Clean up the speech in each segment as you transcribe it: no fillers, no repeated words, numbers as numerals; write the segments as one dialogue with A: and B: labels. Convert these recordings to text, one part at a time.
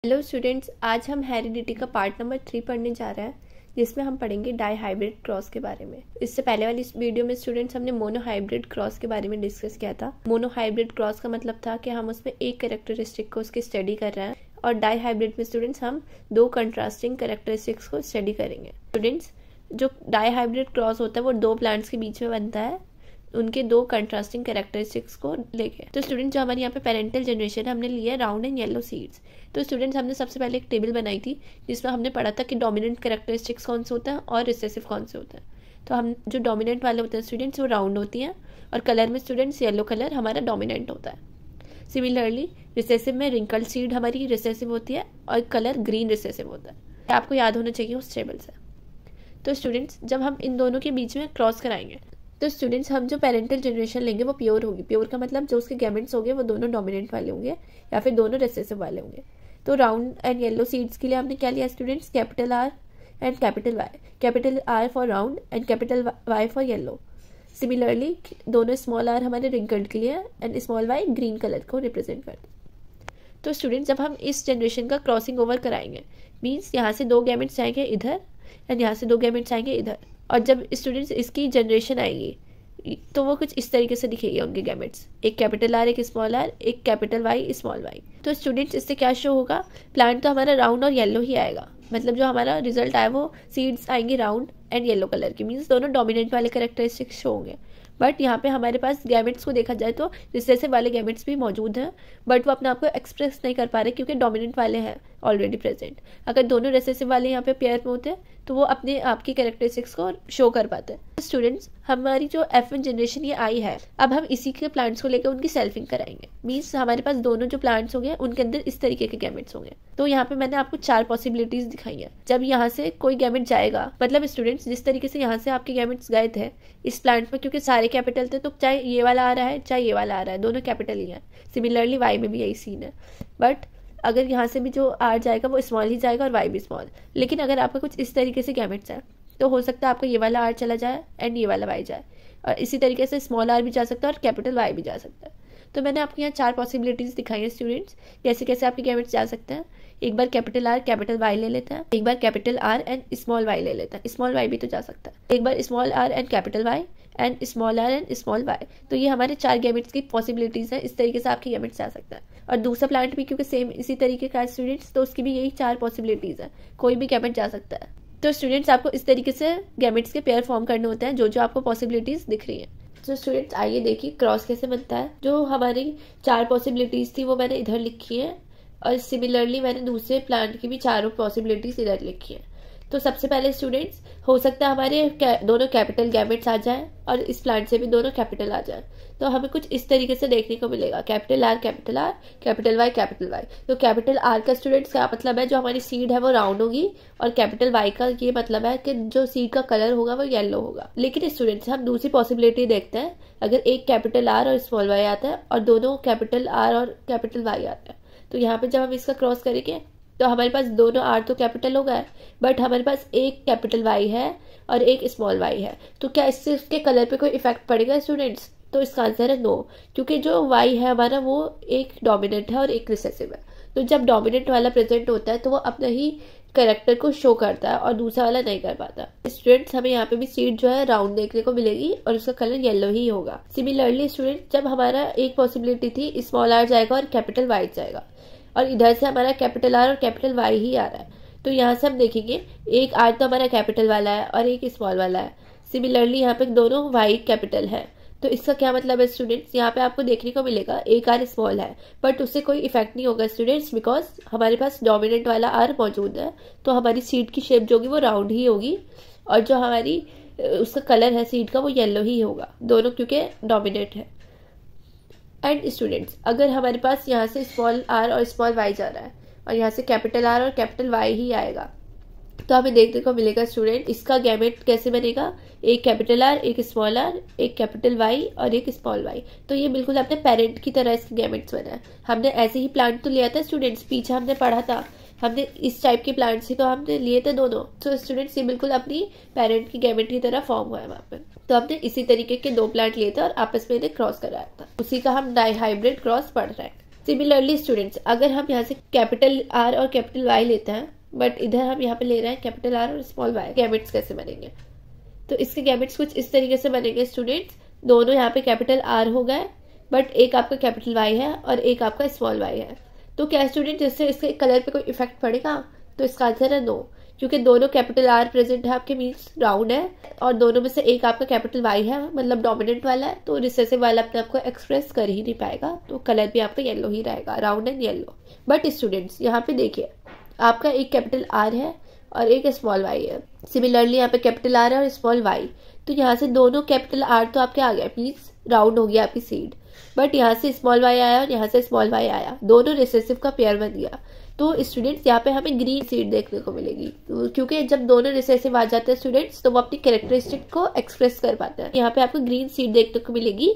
A: Hello students, आज हम heredity का पार्ट नंबर 3 पढ़ने जा रहे हैं, जिसमें हम पढ़ेंगे डाई हाइब्रिड क्रॉस के बारे में। इससे पहले वाली इस वीडियो में स्टूडेंट्स हमने मोनो हाइब्रिड क्रॉस के बारे में डिस्कस किया था। मोनो हाइब्रिड क्रॉस का मतलब था कि हम उसमें एक कैरेक्टरिस्टिक को उसकी स्टडी कर रहे हैं, और डाई हाइब्रिड में स्टूडेंट्स हम दो कंट्रास्टिंग कैरेक्टरिस्टिक्स को स्टडी करेंगे। स्टूडेंट्स, जो डाई हाइब्रिड क्रॉस होता है वो दो प्लांट्स के बीच में बनता है, उनके दो कंट्रास्टिंग कैरेक्टरिस्टिक्स को लेके। तो स्टूडेंट, जो हमारे यहाँ पे पेरेंटल जनरेशन हमने लिया है राउंड एंड येलो सीड्स। तो स्टूडेंट्स, हमने सबसे पहले एक टेबल बनाई थी जिसमें हमने पढ़ा था कि डोमिनेंट कैरेक्टरिस्टिक्स कौन से होता है और रिसेसिव कौन से होता है। तो हम जो डोमिनेंट वाले होते हैं स्टूडेंट्स वो राउंड होती हैं, और कलर में स्टूडेंट्स येलो कलर हमारा डोमिनेंट होता है। सिमिलरली रिसेसिव में रिंकल सीड हमारी रिसेसिव होती है और कलर ग्रीन रिसेसिव होता है। आपको याद होना चाहिए उस टेबल से। तो स्टूडेंट्स, जब हम इन दोनों के बीच में क्रॉस कराएंगे तो स्टूडेंट्स, हम जो पेरेंटल जनरेशन लेंगे वो प्योर होगी। प्योर का मतलब जो उसके गैमेट्स होंगे वो दोनों डोमिनेंट वाले होंगे या फिर दोनों रिसेसिव वाले होंगे। तो राउंड एंड येलो सीड्स के लिए हमने क्या लिया students? Capital R and capital Y. Capital R for round and capital Y for yellow. Similarly दोनों स्मॉल आर हमारे रिंकल्ड के लिए and small Y green colour को रिप्रेजेंट करते हैं। तो स्टूडेंट्स, जब हम इस जनरेशन का क्रॉसिंग ओवर कराएंगे, मीन्स यहाँ से दो गैमेट्स जाएंगे इधर एंड यहाँ से दो गैमेट्स आएंगे इधर, और जब स्टूडेंट्स इसकी जनरेशन आएगी तो वो कुछ इस तरीके से दिखेगी उनके गैमेट्स, एक कैपिटल आर, एक स्मॉल आर, एक कैपिटल वाई, स्मॉल वाई। तो स्टूडेंट्स, इससे क्या शो होगा? प्लांट तो हमारा राउंड और येलो ही आएगा, मतलब जो हमारा रिजल्ट आया वो सीड्स आएंगी राउंड एंड येलो कलर की, मीन्स दोनों डोमिनेंट वाले कैरेक्टरिस्टिक्स शो होंगे। बट यहाँ पे हमारे पास गैमेट्स को देखा जाए तो रिसेसिव वाले गैमेट्स भी मौजूद हैं, बट वो अपने आप को एक्सप्रेस नहीं कर पा रहे क्योंकि डोमिनेंट वाले हैं ऑलरेडी प्रेजेंट। अगर दोनों रिसेसिव वाले यहाँ पे पेयर में होते हैं तो वो अपने आप की कैरेक्टरिस्टिक्स को शो कर पाते हैं। स्टूडेंट्स, हमारी जो F1 जनरेशन ये आई है, अब हम इसी के प्लांट्स को लेकर उनकी सेल्फिंग कराएंगे। मीन्स हमारे पास दोनों जो प्लांट्स होंगे उनके अंदर इस तरीके के गैमेट्स होंगे। तो यहाँ पे मैंने आपको 4 पॉसिबिलिटीज दिखाई है। जब यहाँ से कोई गैमेट जाएगा, मतलब स्टूडेंट्स जिस तरीके से यहाँ से आपके गैमेट्स गए थे इस प्लांट में, क्योंकि सारे कैपिटल थे, तो चाहे ये वाला आ रहा है चाहे ये वाला आ रहा है, दोनों कैपिटल ही है। सिमिलरली वाई में भी यही सीन है, बट अगर यहाँ से भी जो आर जाएगा वो स्मॉल ही जाएगा और वाई भी स्मॉल। लेकिन अगर आपका कुछ इस तरीके से गैमेट्स है तो हो सकता है आपका ये वाला आर चला जाए एंड ये वाला वाई जाए, और इसी तरीके से स्मॉल आर भी जा सकता है और कैपिटल वाई भी जा सकता है। तो मैंने आपको यहाँ 4 पॉसिबिलिटीज दिखाई है स्टूडेंट्स, कैसे कैसे आपके गैमेट्स जा सकते हैं। एक बार कैपिटल आर कैपिटल वाई ले लेते हैं, एक बार capital R and small Y ले लेते हैं, स्मॉल वाई भी तो जा सकता है, एक बार small R and capital Y and small R and small Y. तो ये हमारे 4 गैमेट्स की पॉसिबिलिटीज है, इस तरीके से आपके गैमेट्स जा सकता है। और दूसरा प्लांट भी क्योंकि सेम इसी तरीके का स्टूडेंट्स, तो उसकी भी यही 4 पॉसिबिलिटीज है, कोई भी गैमेट जा सकता है। तो स्टूडेंट्स, आपको इस तरीके से गैमेट्स के पेयर फॉर्म करने होते हैं जो जो आपको पॉसिबिलिटीज दिख रही है। तो स्टूडेंट्स, आइए देखिए क्रॉस कैसे बनता है। जो हमारी 4 पॉसिबिलिटीज थी वो मैंने इधर लिखी है, और सिमिलरली मैंने दूसरे प्लांट की भी 4 पॉसिबिलिटीज इधर लिखी है। तो सबसे पहले स्टूडेंट्स, हो सकता है हमारे दोनों कैपिटल गैमेट्स आ जाए और इस प्लांट से भी दोनों कैपिटल आ जाए। तो हमें कुछ इस तरीके से देखने को मिलेगा, capital R capital Y capital Y. तो कैपिटल आर का स्टूडेंट्स क्या मतलब है? जो हमारी सीड है वो राउंड होगी, और कैपिटल वाई का ये मतलब है कि जो सीड का कलर होगा वो येलो होगा। लेकिन स्टूडेंट्स, हम दूसरी पॉसिबिलिटी देखते हैं। अगर एक कैपिटल आर और स्मॉल वाई आता है और दोनों कैपिटल आर और कैपिटल वाई आता है, तो यहाँ पे जब हम इसका क्रॉस करेंगे तो हमारे पास दोनों आर तो कैपिटल हो गए, बट हमारे पास एक कैपिटल वाई है और एक स्मॉल वाई है। तो क्या इससे उसके कलर पे कोई इफेक्ट पड़ेगा स्टूडेंट्स? तो इसका आंसर है नो, क्योंकि जो वाई है हमारा वो एक डोमिनेंट है और एक रिसेसिव है। तो जब डोमिनेंट वाला प्रेजेंट होता है तो वो अपना ही कैरेक्टर को शो करता है और दूसरा वाला नहीं कर पाता। स्टूडेंट्स, हमें यहाँ पे भी सीड जो है राउंड देखने को मिलेगी और उसका कलर येलो ही होगा। सिमिलरली स्टूडेंट, जब हमारा एक पॉसिबिलिटी थी स्मॉल आर जाएगा और कैपिटल वाई जाएगा, और इधर से हमारा कैपिटल आर और कैपिटल वाई ही आ रहा है, तो यहाँ से हम देखेंगे एक आर तो हमारा कैपिटल वाला है और एक स्मॉल वाला है। सिमिलरली यहाँ पे दोनों वाई कैपिटल है। तो इसका क्या मतलब है स्टूडेंट्स? यहाँ पे आपको देखने को मिलेगा एक आर स्मॉल है, बट उससे कोई इफेक्ट नहीं होगा स्टूडेंट्स, बिकॉज हमारे पास डोमिनेंट वाला आर मौजूद है। तो हमारी सीड की शेप जो होगी वो राउंड ही होगी, और जो हमारी उसका कलर है सीड का वो येलो ही होगा, दोनों क्योंकि डोमिनेंट है। एंड स्टूडेंट्स, अगर हमारे पास यहाँ से स्मॉल आर और स्मॉल वाई जा रहा है और यहाँ से कैपिटल आर और कैपिटल वाई ही आएगा, तो हमें देखने को मिलेगा स्टूडेंट इसका गैमेट कैसे बनेगा? एक कैपिटल आर, एक स्मॉल आर, एक कैपिटल वाई और एक स्मॉल वाई। तो ये बिल्कुल अपने पेरेंट की तरह इसके गैमेट्स बना है। हमने ऐसे ही प्लांट तो लिया था स्टूडेंट्स, पीछे हमने पढ़ा था, हमने इस टाइप के प्लांट्स ही तो हमने लिए थे दोनों। तो स्टूडेंट्स, ये बिल्कुल अपनी पेरेंट की गैमेट की तरह फॉर्म हुआ है वहाँ पे। तो हमने इसी तरीके के 2 प्लांट लिए थे और आपस में इन्हें क्रॉस कराया था, उसी का हम डाई हाइब्रिड क्रॉस पढ़ रहे हैं। सिमिलरली स्टूडेंट्स, अगर हम यहाँ से कैपिटल आर और कैपिटल वाई लेते हैं, बट इधर हम यहाँ पे ले रहे हैं कैपिटल आर और स्मॉल वाई, गैमेट्स कैसे बनेंगे? तो इसके गैमेट्स कुछ इस तरीके से बनेंगे स्टूडेंट्स। दोनों यहाँ पे कैपिटल आर हो गए, बट एक आपका कैपिटल वाई है और एक आपका स्मॉल वाई है। तो क्या स्टूडेंट, जिससे इसके कलर पे कोई इफेक्ट पड़ेगा? तो इसका आंसर है नो, क्योंकि दोनों कैपिटल आर प्रेजेंट है आपके, मीन्स राउंड है, और दोनों में से एक आपका कैपिटल वाई है, मतलब डोमिनेंट वाला है, तो रिसेसिव वाला अपने आपको एक्सप्रेस कर ही नहीं पाएगा, तो कलर भी आपका येलो ही रहेगा, round and yellow. But students यहाँ पे देखिए, आपका एक कैपिटल आर है और एक स्मॉल वाई है। सिमिलरली यहाँ पे कैपिटल आर है और स्मॉल वाई, तो यहाँ से दोनों कैपिटल आर तो आपके आ गए, मीन्स राउंड हो गया आपकी सीड। बट यहाँ से स्मॉल वाई आया और यहाँ से स्मॉल वाई आया, दोनों रिसेसिव का पेयर बन गया। तो स्टूडेंट्स यहाँ पे हमें ग्रीन सीड देखने को मिलेगी, क्योंकि जब दोनों रिसेसिव आ जाते हैं स्टूडेंट्स, तो वो अपनी कैरेक्टरिस्टिक को एक्सप्रेस कर पाते हैं। यहाँ पे आपको ग्रीन सीड देखने को मिलेगी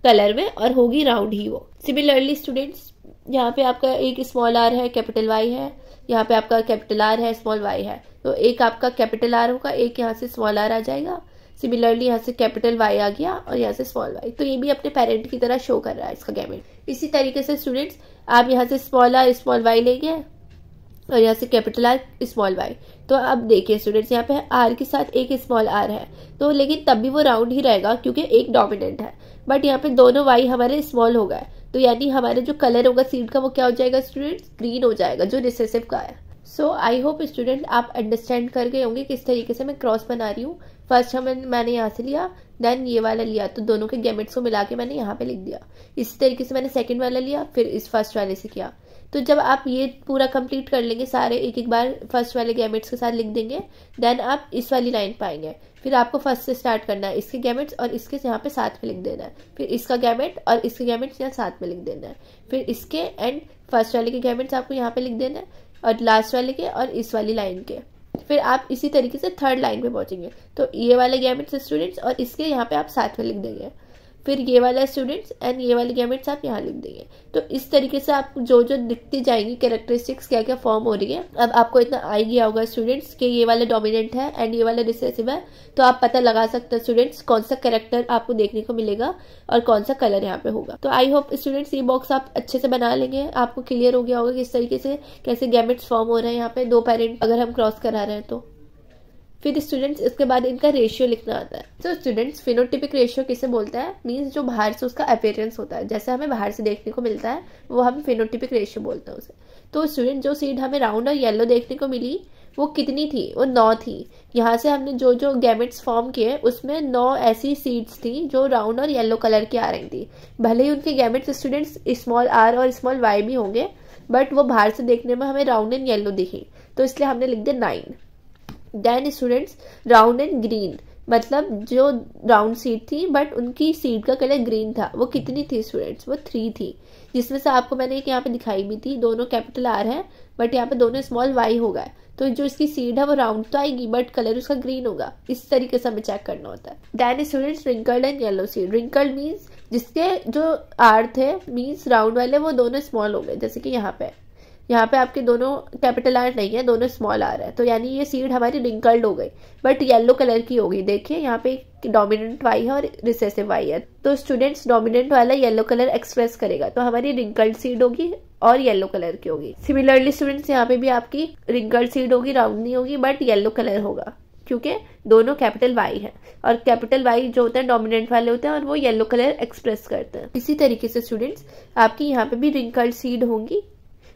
A: कलर में, और होगी राउंड ही वो। सिमिलरली स्टूडेंट्स, यहाँ पे आपका एक स्मॉल आर है, कैपिटल वाई है, यहाँ पे आपका कैपिटल आर है, स्मॉल वाई है, तो एक आपका कैपिटल आर होगा, एक यहाँ से स्मॉल आर आ जाएगा। सिमिलरली यहाँ से कैपिटल वाई आ गया और यहाँ से स्मॉल वाई, तो ये भी अपने पेरेंट की तरह शो कर रहा है इसका गैमेट। इसी तरीके से स्टूडेंट्स, आप यहाँ से स्मॉल आर स्मॉल वाई लेंगे और यहाँ से कैपिटल आर स्मॉल वाई। तो अब देखिए स्टूडेंट्स, यहाँ पे आर के साथ एक स्मॉल आर है, तो लेकिन तब भी वो राउंड ही रहेगा क्योंकि एक डोमिनेंट है। बट यहाँ पे दोनों वाई हमारे स्मॉल हो गए, तो यानी हमारे जो कलर होगा सीड का वो क्या हो जाएगा स्टूडेंट्स? ग्रीन हो जाएगा, जो रिसेसिव का है। सो आई होप स्टूडेंट आप अंडरस्टैंड कर गए होंगे किस तरीके से मैं क्रॉस बना रही हूँ। फर्स्ट मैंने यहाँ से लिया, देन ये वाला लिया, तो दोनों के गैमेट्स को मिला के मैंने यहाँ पे लिख दिया। इसी तरीके से मैंने सेकंड वाला लिया, फिर इस फर्स्ट वाले से किया। तो जब आप ये पूरा कंप्लीट कर लेंगे, सारे एक एक बार फर्स्ट वाले गैमेट्स के साथ लिख देंगे, देन आप इस वाली लाइन पाएंगे। फिर आपको फर्स्ट से स्टार्ट करना है, इसके गैमेट्स और इसके यहाँ पे साथ में लिख देना है, फिर इसका गैमेट और इसके गैमेट्स यहाँ साथ में लिख देना है, फिर इसके एंड फर्स्ट वाले के गैमेट्स आपको यहाँ पे लिख देना है, और लास्ट वाले के और इस वाली लाइन के। फिर आप इसी तरीके से थर्ड लाइन पे पहुंचेंगे, तो ये वाले गैमेट्स स्टूडेंट्स और इसके यहाँ पे आप साथ में लिख देंगे, फिर ये वाला स्टूडेंट्स एंड ये वाले गैमेट्स आप यहाँ लिख देंगे। तो इस तरीके से आप जो जो दिखती जाएंगी कैरेक्टरिस्टिक्स क्या क्या फॉर्म हो रही है, अब आपको इतना आ गया होगा स्टूडेंट्स कि ये वाला डोमिनेंट है एंड ये वाला रिसेसिव है, तो आप पता लगा सकते हैं स्टूडेंट्स कौन सा कैरेक्टर आपको देखने को मिलेगा और कौन सा कलर यहाँ पे होगा। तो आई होप स्टूडेंट्स ये बॉक्स आप अच्छे से बना लेंगे, आपको क्लियर हो गया होगा किस तरीके से कैसे गैमेट्स फॉर्म हो रहे हैं यहाँ पे दो पेरेंट अगर हम क्रॉस करा रहे हैं तो। फिर स्टूडेंट्स इसके बाद इनका रेशियो लिखना आता है। तो स्टूडेंट्स फिनोटिपिक रेशियो किसे बोलता है? मींस जो बाहर से उसका अपीयरेंस होता है, जैसे हमें बाहर से देखने को मिलता है वो हम फिनोटिपिक रेशियो बोलते हैं उसे। तो स्टूडेंट जो सीड हमें राउंड और येलो देखने को मिली वो कितनी थी? वो 9 थी। यहाँ से हमने जो जो गैमेट्स फॉर्म किए उसमें 9 ऐसी सीड्स थी जो राउंड और येलो कलर की आ रही थी। भले ही उनके गैमेट्स स्टूडेंट्स स्मॉल आर और स्मॉल वाई भी होंगे, बट वो बाहर से देखने में हमें राउंड एंड येलो दिखी, तो इसलिए हमने लिख दिया 9। Then students round and green, मतलब जो राउंड सीड थी बट उनकी सीड का कलर ग्रीन था, वो कितनी थी स्टूडेंट्स? वो 3 थी, जिसमें से आपको मैंने एक यहाँ पे दिखाई भी थी, दोनों कैपिटल आर है बट यहाँ पे दोनों स्मॉल वाई हो गए, तो जो इसकी सीड है वो राउंड तो आएगी बट कलर उसका ग्रीन होगा। इस तरीके से हमें चेक करना होता है। Then students wrinkled and yellow seed. Wrinkled means जिसके जो आर थे मीन्स राउंड वाले वो दोनों स्मॉल हो गए, जैसे कि यहाँ पे आपके दोनों कैपिटल आर नहीं है, दोनों स्मॉल आर है, तो यानी ये सीड हमारी रिंकल्ड हो गई बट येलो कलर की होगी। देखिए यहाँ पे डोमिनेंट वाई है और रिसेसिव वाई है, तो स्टूडेंट्स डोमिनेंट वाला येलो कलर एक्सप्रेस करेगा, तो हमारी रिंकल्ड सीड होगी और येलो कलर की होगी। सिमिलरली स्टूडेंट्स यहाँ पे भी आपकी रिंकल्ड सीड होगी, राउंड नहीं होगी बट येलो कलर होगा, क्योंकि दोनों कैपिटल वाई है और कैपिटल वाई जो होते हैं डोमिनेंट वाले होते हैं और वो येलो कलर एक्सप्रेस करते हैं। इसी तरीके से स्टूडेंट्स आपकी यहाँ पे भी रिंकल्ड सीड होंगी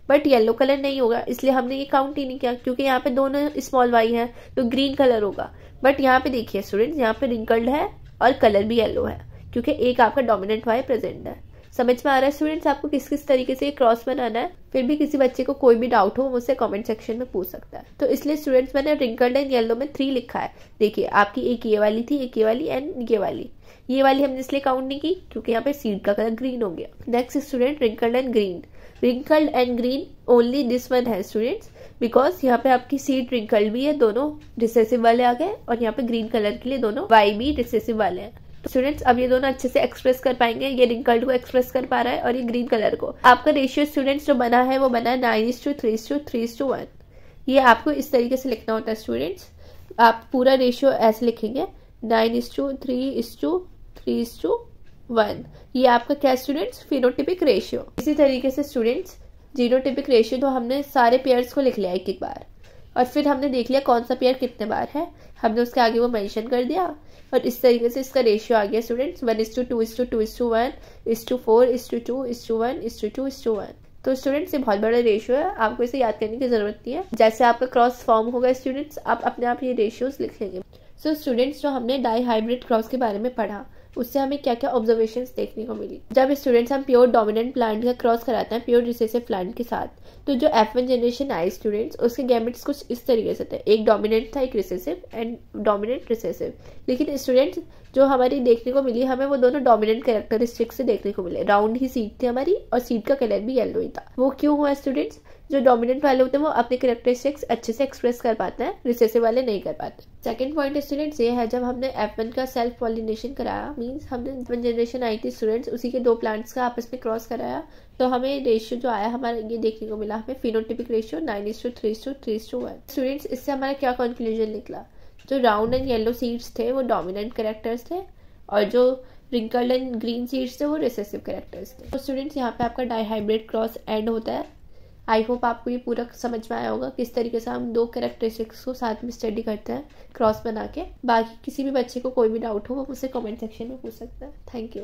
A: बट येलो कलर नहीं होगा, इसलिए हमने ये काउंट ही नहीं किया, क्योंकि यहाँ पे दोनों स्मॉल वाई है तो ग्रीन कलर होगा। बट यहाँ पे देखिए स्टूडेंट्स, यहाँ पे रिंकल्ड है और कलर भी येलो है, क्योंकि एक आपका डोमिनेंट वाई प्रेजेंट है। समझ में आ रहा है स्टूडेंट्स आपको किस किस तरीके से क्रॉस बनाना है? फिर भी किसी बच्चे को कोई भी डाउट हो मुझसे कमेंट सेक्शन में पूछ सकता है। तो इसलिए स्टूडेंट्स मैंने रिंकल्ड एंड येलो में 3 लिखा है। देखिए आपकी एक ये वाली थी, एक ये वाली एंड ये वाली हमने इसलिए काउंट नहीं की क्योंकि यहाँ पे सीड का कलर ग्रीन हो गया। Next student wrinkled and green. Wrinkled and green only this one है स्टूडेंट्स, बिकॉज यहाँ पे आपकी सीड रिंकल्ड भी है, दोनों रिसेसिव वाले आ गए, और यहाँ पे ग्रीन कलर के लिए दोनों वाई भी रिसेसिव वाले हैं। तो स्टूडेंट्स अब ये दोनों अच्छे से एक्सप्रेस कर पाएंगे, ये रिंकल्ड को एक्सप्रेस कर पा रहा है और ये ग्रीन कलर को। आपका रेशियो स्टूडेंट्स जो बना है वो बना है 9:3:3:1। ये आपको इस तरीके से लिखना होता है स्टूडेंट्स। आप पूरा रेशियो ऐसे लिखेंगे 9:3:3:1। 1। ये आपका क्या स्टूडेंट्स, फिनोटिपिक रेशियो। इसी तरीके से स्टूडेंट्स जीनोटिपिक रेशियो तो हमने सारे पेयर्स को लिख लिया एक बार, और फिर हमने देख लिया कौन सा पेयर कितने बार है, हमने उसके आगे वो मेंशन कर दिया, और इस तरीके से इसका रेशियो आ गया स्टूडेंट्स 1:2:2:1:4:2:1:1। तो स्टूडेंट्स ये बहुत बड़ा रेशियो है, आपको इसे याद करने की जरूरत नहीं है। जैसे आपका क्रॉस फॉर्म होगा स्टूडेंट्स, आप अपने आप ये रेशियोज लिख लेंगे। सो स्टूडेंट्स, जो हमने डाई हाइब्रिड क्रॉस के बारे में पढ़ा, उससे हमें क्या क्या ऑब्जर्वेशंस देखने को मिली। जब स्टूडेंट्स हम प्योर डोमिनेंट प्लांट का क्रॉस कराते हैं प्योर रिसेसिव प्लांट के साथ, तो जो F1 जनरेशन आई स्टूडेंट्स, उसके गैमेट्स कुछ इस तरीके से थे, एक डोमिनेंट था, एक रिसेसिव एंड डोमिनेंट रिसेसिव। लेकिन स्टूडेंट्स जो हमारी देखने को मिली, हमें वो दोनों डोमिनेंट कैरेक्टरिस्टिक्स से देखने को मिले। राउंड ही सीड थी हमारी, और सीड का कलर भी येलो ही था। वो क्यों हुआ स्टूडेंट्स? जो डोमिनेंट वाले होते हैं वो अपने कैरेक्टरिस्टिक्स अच्छे से एक्सप्रेस कर पाते हैं, रिसेसिव वाले नहीं कर पाते। सेकंड पॉइंट स्टूडेंट्स ये है, जब हमने F1 का सेल्फ पॉलिनेशन कराया, मींस हमने F1 जनरेशन आई थी स्टूडेंट्स, उसी के 2 प्लांट्स का आपस में क्रॉस कराया, तो हमें रेशियो जो आया हमारा ये देखने को मिला, हमें फिनोटिपिक रेशियो 9:3:3:1। स्टूडेंट्स इससे हमारा क्या कंक्लूजन निकला? जो राउंड एंड येलो सीड्स थे वो डोमिनेंट कैरेक्टर्स थे, और जो रिंकल्ड एंड ग्रीन सीड्स थे वो रिसेसिव कैरेक्टर्स थे। तो स्टूडेंट्स यहाँ पे आपका डाईहाइब्रिड क्रॉस एंड होता है। आई होप आपको ये पूरा समझ में आया होगा किस तरीके से हम 2 कैरेक्टरिस्टिक्स को साथ में स्टडी करते हैं क्रॉस बना के। बाकी किसी भी बच्चे को कोई भी डाउट हो वो मुझसे कमेंट सेक्शन में पूछ सकता है। Thank you.